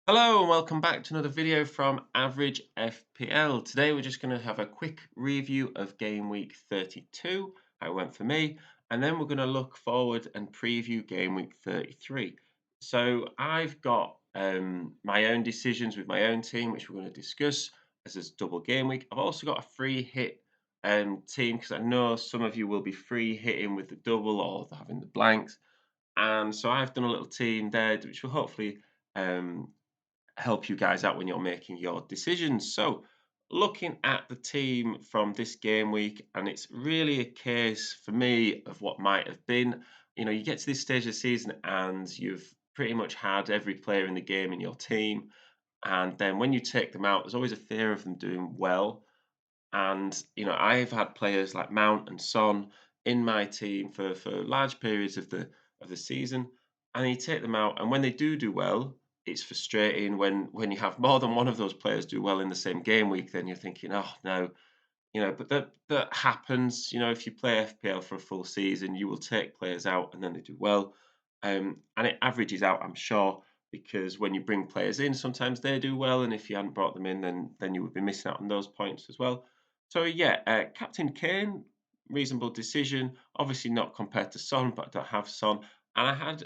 Hello and welcome back to another video from Average FPL. Today we're just going to have a quick review of Game Week 32, how it went for me, and then we're going to look forward and preview Game Week 33. So I've got my own decisions with my own team, which we're going to discuss as a double game week. I've also got a free hit team because I know some of you will be free hitting with the double or having the blanks. And so I've done a little team there, which will hopefully um, help you guys out when you're making your decisions. So, looking at the team from this game week, and it's really a case for me of what might have been. You get to this stage of the season and you've pretty much had every player in the game in your team. And then when you take them out, there's always a fear of them doing well. And I've had players like Mount and Son in my team for large periods of the season, and you take them out, and when they do well, it's frustrating when you have more than one of those players do well in the same game week. Then you're thinking, oh no, but that happens. If you play FPL for a full season, you will take players out, and then they do well, and it averages out, I'm sure. Because when you bring players in, sometimes they do well, and if you hadn't brought them in, then you would be missing out on those points as well. So yeah, Captain Kane, reasonable decision. Obviously not compared to Son, but I don't have Son. And I had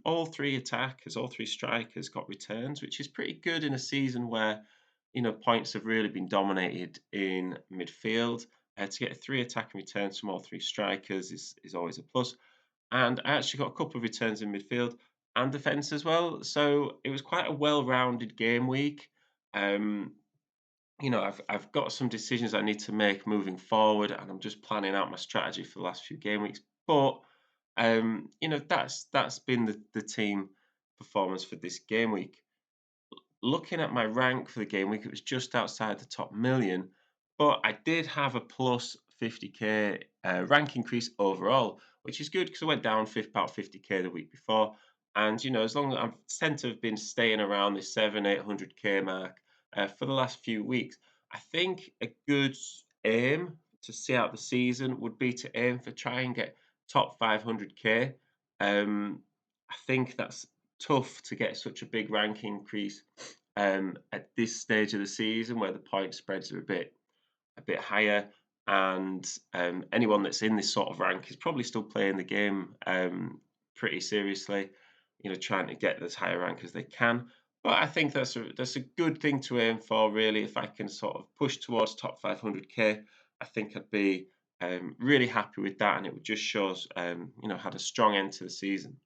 all three attackers, all three strikers got returns, which is pretty good in a season where points have really been dominated in midfield. To get three attacking returns from all three strikers is always a plus. And I actually got a couple of returns in midfield and defence as well. So it was quite a well-rounded game week. Um, I've got some decisions I need to make moving forward, and I'm just planning out my strategy for the last few game weeks. But that's been the team performance for this game week. Looking at my rank for the game week, it was just outside the top million, but I did have a plus 50k rank increase overall, which is good because I went down about 50k the week before. And as long as I tend to have been staying around this 800k mark for the last few weeks, I think a good aim to see out the season would be to aim for try and get top 500k. I think that's tough to get such a big rank increase at this stage of the season where the point spreads are a bit higher, and anyone that's in this sort of rank is probably still playing the game pretty seriously, trying to get as high a rank as they can. But I think that's a good thing to aim for, really. If I can sort of push towards top 500k, I think I'd be really happy with that, and it would just show us, had a strong end to the season.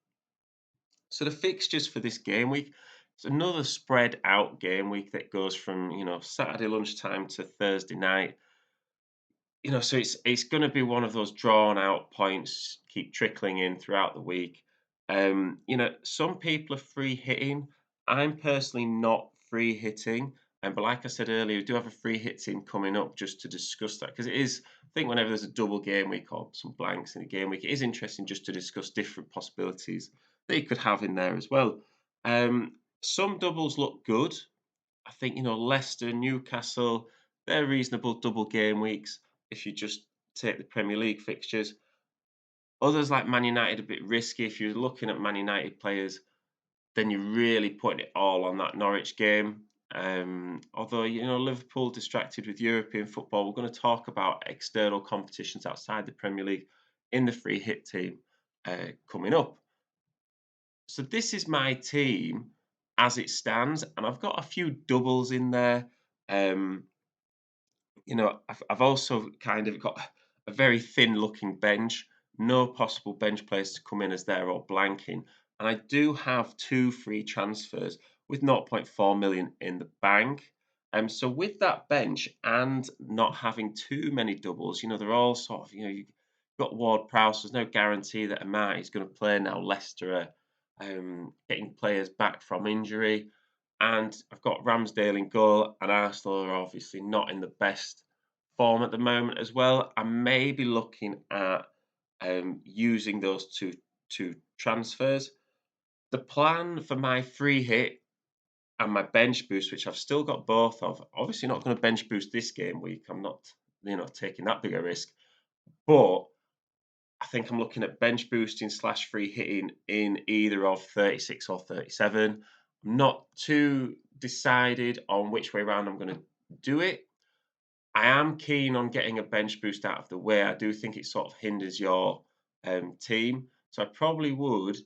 So the fixtures for this game week, it's another spread out game week that goes from Saturday lunchtime to Thursday night. So it's going to be one of those drawn out points keep trickling in throughout the week. Some people are free hitting. I'm personally not free hitting, but like I said earlier, we do have a free hit team coming up just to discuss that because it is. I think whenever there's a double game week or some blanks in a game week, it is interesting just to discuss different possibilities that you could have in there as well. Some doubles look good. I think, Leicester, Newcastle, they're reasonable double game weeks if you just take the Premier League fixtures. Others like Man United a bit risky. If you're looking at Man United players, then you're really putting it all on that Norwich game. Although, Liverpool distracted with European football, we're going to talk about external competitions outside the Premier League in the free hit team coming up. So this is my team as it stands, and I've got a few doubles in there. Um, I've also kind of got a very thin looking bench, no possible bench players to come in as they're all blanking. And I do have two free transfers with zero point 0.4 million in the bank. So with that bench and not having too many doubles, they're all sort of, you've got Ward Prowse, there's no guarantee that Amati is going to play now. Leicester are getting players back from injury. And I've got Ramsdale in goal, and Arsenal are obviously not in the best form at the moment as well. I may be looking at using those two transfers. The plan for my free hit and my bench boost, which I've still got both of, obviously not going to bench boost this game week. I'm not, taking that big a risk. But I think I'm looking at bench boosting / free hitting in either of 36 or 37. I'm not too decided on which way round I'm gonna do it. I am keen on getting a bench boost out of the way. I do think it sort of hinders your team. So I probably would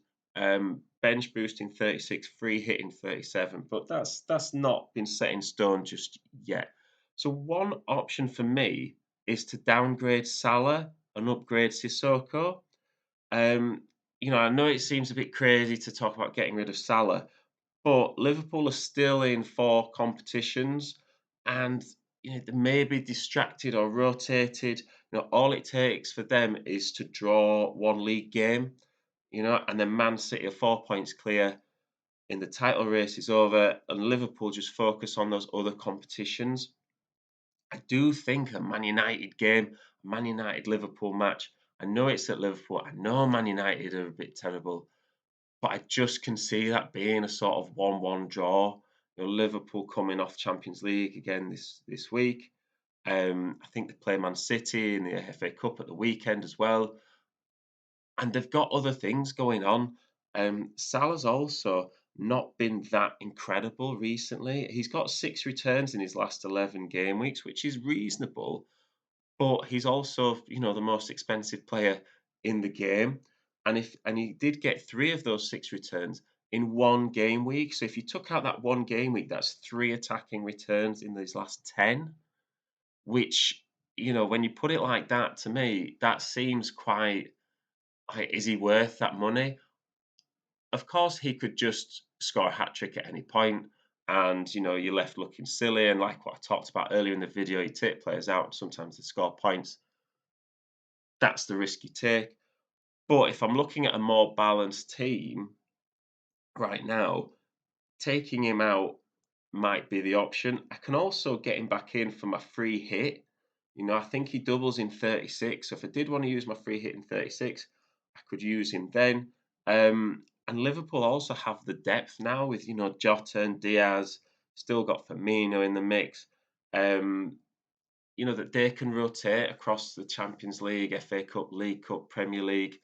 bench boost in 36, free hit in 37, but that's not been set in stone just yet. So one option for me is to downgrade Salah and upgrade Sissoko. Um, I know it seems a bit crazy to talk about getting rid of Salah, but Liverpool are still in 4 competitions and, they may be distracted or rotated. All it takes for them is to draw 1 league game, and then Man City are 4 points clear, and the title race is over, and Liverpool just focus on those other competitions. I do think a Man United game, Man United Liverpool match, I know it's at Liverpool, I know Man United are a bit terrible, but I just can see that being a sort of 1-1 draw. Liverpool coming off Champions League again this week. I think they play Man City in the FA Cup at the weekend as well, and they've got other things going on. Salah's also not been that incredible recently. He's got 6 returns in his last 11 game weeks, which is reasonable, but he's also, the most expensive player in the game. And he did get 3 of those 6 returns in 1 game week. So if you took out that 1 game week, that's 3 attacking returns in these last 10, which, when you put it like that, to me, that seems quite like, is he worth that money? Of course, he could just score a hat trick at any point, and you're left looking silly. And like what I talked about earlier in the video, you take players out, and sometimes they score points. That's the risk you take. But if I'm looking at a more balanced team right now, taking him out might be the option. I can also get him back in for my free hit. I think he doubles in 36. So if I did want to use my free hit in 36, I could use him then. And Liverpool also have the depth now with, Jota and Diaz, still got Firmino in the mix. Um, that they can rotate across the Champions League, FA Cup, League Cup, Premier League.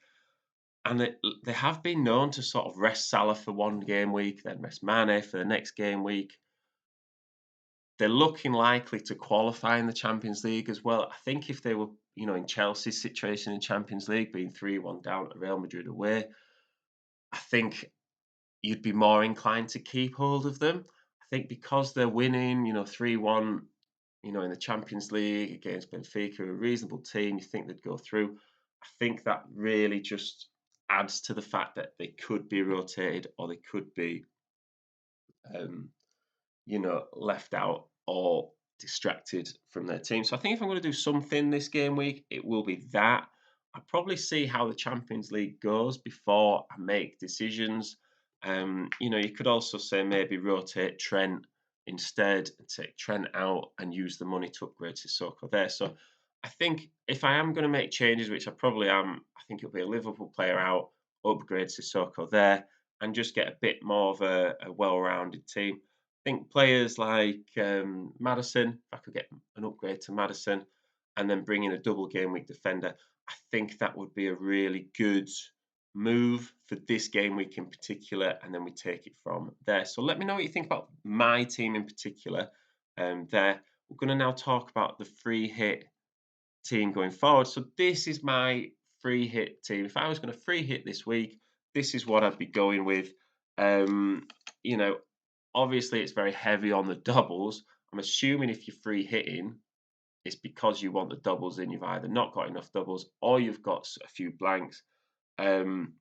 And they have been known to sort of rest Salah for 1 game week, then rest Mane for the next game week. They're looking likely to qualify in the Champions League as well. I think if they were, in Chelsea's situation in Champions League, being 3-1 down at Real Madrid away, I think you'd be more inclined to keep hold of them. I think because they're winning, 3-1, in the Champions League against Benfica, a reasonable team, you think they'd go through. I think that really just adds to the fact that they could be rotated or they could be um, left out or distracted from their team. So I think if I'm going to do something this game week, it will be that. I'll probably see how the Champions League goes before I make decisions. You could also say maybe rotate Trent instead and take Trent out and use the money to upgrade Sissoko there. So I think if I am going to make changes, which I probably am, I think it'll be a Liverpool player out, upgrade Sissoko there, and just get a bit more of a well-rounded team. I think players like Maddison, if I could get an upgrade to Maddison and then bring in a double game week defender, I think that would be a really good move for this game week in particular, and then we take it from there. So let me know what you think about my team in particular. There, we're going to now talk about the free hit team going forward. So this is my free hit team. If I was going to free hit this week, this is what I'd be going with. Um, you know, Obviously it's very heavy on the doubles. I'm assuming if you're free hitting, it's because you want the doubles in. You've either not got enough doubles or you've got a few blanks. Um,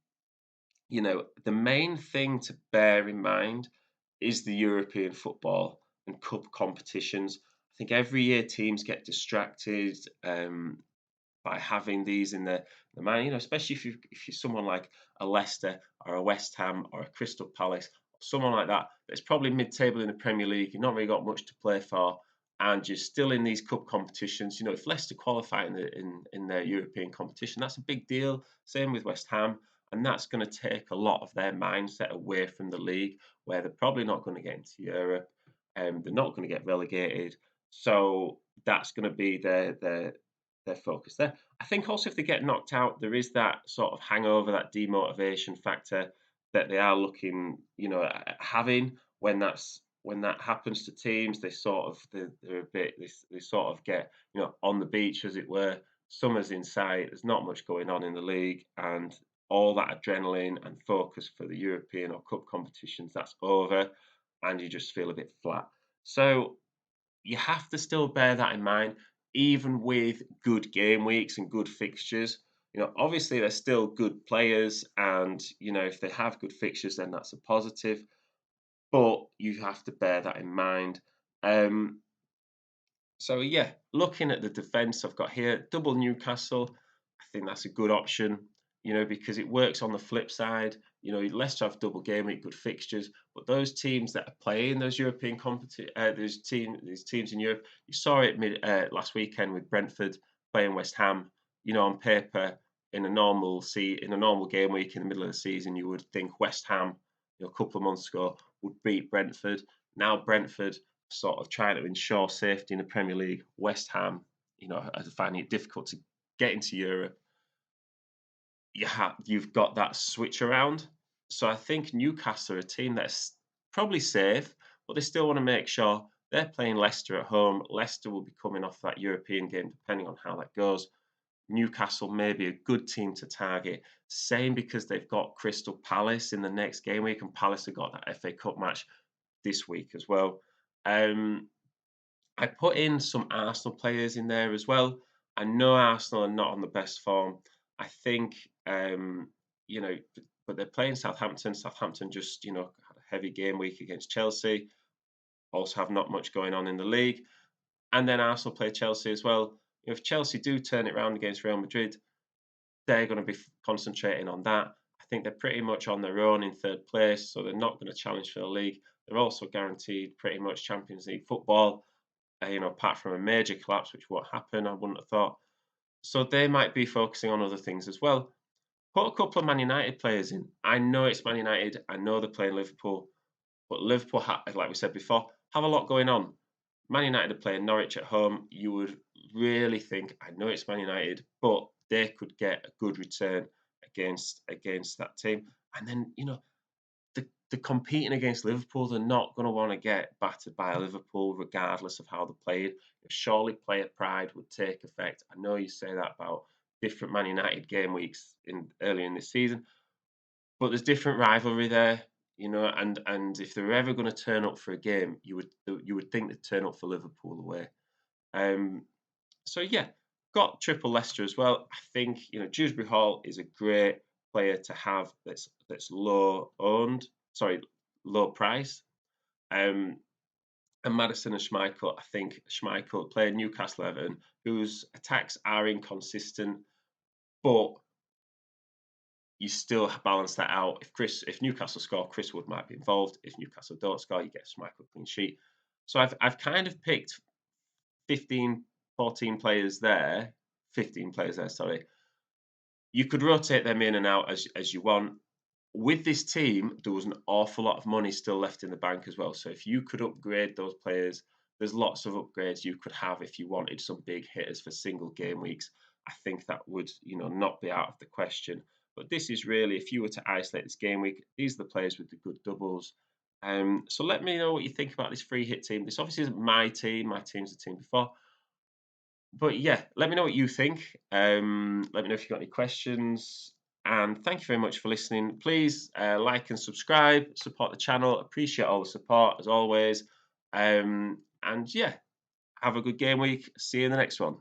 the main thing to bear in mind is the European football and cup competitions. I think every year teams get distracted. By having these in the mind, especially if you're someone like a Leicester or a West Ham or a Crystal Palace, someone like that that's probably mid-table in the Premier League, you've not really got much to play for, and you're still in these cup competitions. If Leicester qualify in their European competition, that's a big deal. Same with West Ham, and that's going to take a lot of their mindset away from the league, where they're probably not going to get into Europe, and they're not going to get relegated. So that's going to be their focus there. I think also if they get knocked out, there is that sort of hangover, that demotivation factor. that they are looking, at having when that happens to teams. They sort of they're a bit they sort of get on the beach as it were. Summer's in sight. There's not much going on in the league, and all that adrenaline and focus for the European or cup competitions that's over, and you just feel a bit flat. So you have to still bear that in mind, even with good game weeks and good fixtures. Obviously they're still good players, and if they have good fixtures, then that's a positive. But you have to bear that in mind. Um, so yeah, looking at the defence I've got here, double Newcastle. I think that's a good option, because it works on the flip side. Leicester have double game week, good fixtures, but those teams that are playing those European these teams in Europe, you saw it last weekend with Brentford playing West Ham. On paper, in a normal game week in the middle of the season, you would think West Ham, a couple of months ago, would beat Brentford. Now Brentford sort of trying to ensure safety in the Premier League. West Ham, are finding it difficult to get into Europe. You've got that switch around. So I think Newcastle are a team that's probably safe, but they still want to make sure they're playing Leicester at home. Leicester will be coming off that European game, depending on how that goes. Newcastle may be a good team to target. Same because they've got Crystal Palace in the next game week, and Palace have got that FA Cup match this week as well. I put in some Arsenal players in there as well. I know Arsenal are not on the best form. I think, you know, but they're playing Southampton. Southampton just, had a heavy game week against Chelsea. Also have not much going on in the league. And then Arsenal play Chelsea as well. If Chelsea do turn it around against Real Madrid, they're going to be concentrating on that. I think they're pretty much on their own in third place, so they're not going to challenge for the league. They're also guaranteed pretty much Champions League football, apart from a major collapse, which won't happen, I wouldn't have thought. So they might be focusing on other things as well. Put a couple of Man United players in. I know it's Man United. I know they're playing Liverpool, but Liverpool, like we said before, have a lot going on. Man United are playing Norwich at home. You would really think, I know it's Man United, but they could get a good return against that team. And then, they're competing against Liverpool. They're not going to want to get battered by Liverpool, regardless of how they played. Surely player pride would take effect. I know you say that about different Man United game weeks earlier in this season, but there's different rivalry there, and if they're ever going to turn up for a game, you would think they'd turn up for Liverpool away. Um, so yeah, got triple Leicester as well. I think Dewsbury Hall is a great player to have that's low price. And Maddison and Schmeichel, I think Schmeichel playing Newcastle Everton, whose attacks are inconsistent, but you still balance that out. If Newcastle score, Chris Wood might be involved. If Newcastle don't score, you get Schmeichel clean sheet. So I've kind of picked 15, 14 players there, 15 players there, sorry. You could rotate them in and out as you want. With this team, there was an awful lot of money still left in the bank as well. So if you could upgrade those players, there's lots of upgrades you could have if you wanted some big hitters for single game weeks. I think that would, not be out of the question. But this is really, if you were to isolate this game week, these are the players with the good doubles. So let me know what you think about this free hit team. This obviously isn't my team. My team's the team before. But yeah, let me know what you think. Let me know if you've got any questions. And thank you very much for listening. Please like and subscribe, support the channel. Appreciate all the support as always. And yeah, have a good game week. See you in the next one.